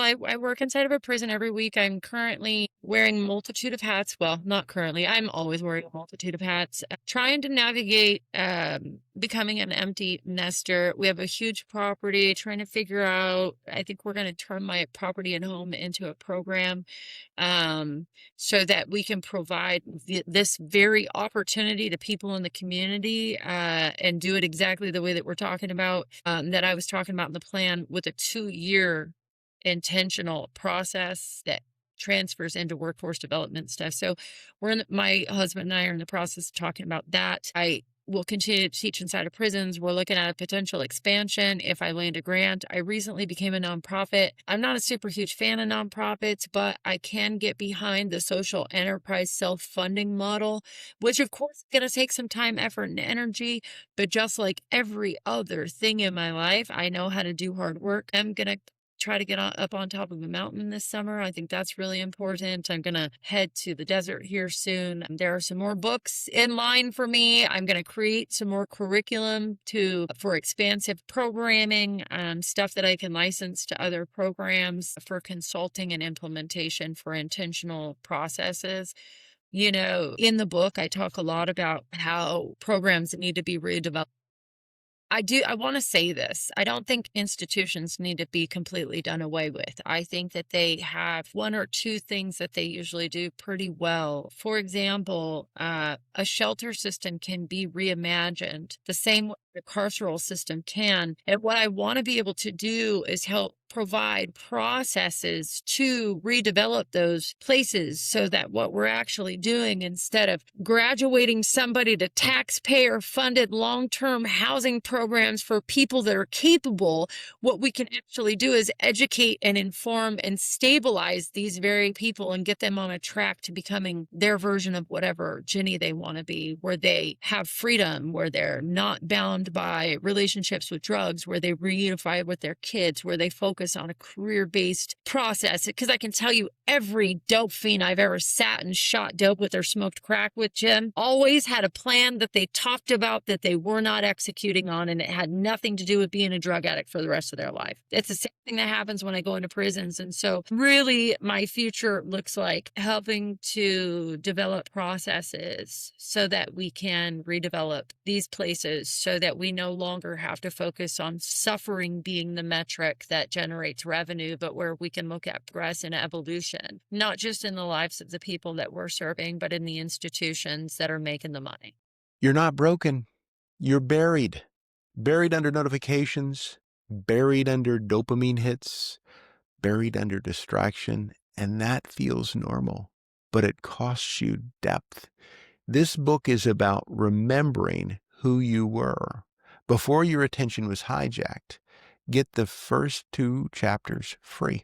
I work inside of a prison every week. I'm currently wearing a multitude of hats. Well, not currently. I'm always wearing a multitude of hats, trying to navigate becoming an empty nester. We have a huge property, trying to figure out, I think we're going to turn my property and home into a program so that we can provide this very opportunity to people in the community and do it exactly the way that we're talking about, that I was talking about in the plan, with a 2-year intentional process that transfers into workforce development stuff. So my husband and I are in the process of talking about that. I will continue to teach inside of prisons. We're looking at a potential expansion if I land a grant. I recently became a nonprofit. I'm not a super huge fan of nonprofits, but I can get behind the social enterprise self-funding model, which of course is going to take some time, effort, and energy. But just like every other thing in my life, I know how to do hard work. I'm going to try to get up on top of a mountain this summer. I think that's really important. I'm going to head to the desert here soon. There are some more books in line for me. I'm going to create some more curriculum for expansive programming, stuff that I can license to other programs for consulting and implementation for intentional processes. You know, in the book, I talk a lot about how programs need to be redeveloped. I want to say this. I don't think institutions need to be completely done away with. I think that they have one or two things that they usually do pretty well. For example, a shelter system can be reimagined the same way the carceral system can. And what I want to be able to do is help provide processes to redevelop those places so that what we're actually doing, instead of graduating somebody to taxpayer funded long-term housing programs for people that are capable, what we can actually do is educate and inform and stabilize these very people and get them on a track to becoming their version of whatever Ginny they want to be, where they have freedom, where they're not bound by relationships with drugs, where they reunify with their kids, where they focus on a career-based process. Because I can tell you, every dope fiend I've ever sat and shot dope with or smoked crack with, Jim, always had a plan that they talked about that they were not executing on, and it had nothing to do with being a drug addict for the rest of their life. It's the same thing that happens when I go into prisons. And so really my future looks like helping to develop processes so that we can redevelop these places so that we no longer have to focus on suffering being the metric that generates revenue, but where we can look at progress and evolution, not just in the lives of the people that we're serving, but in the institutions that are making the money. You're not broken. You're buried. Buried under notifications, buried under dopamine hits, buried under distraction, and that feels normal, but it costs you depth. This book is about remembering who you were before your attention was hijacked. Get the first 2 chapters free.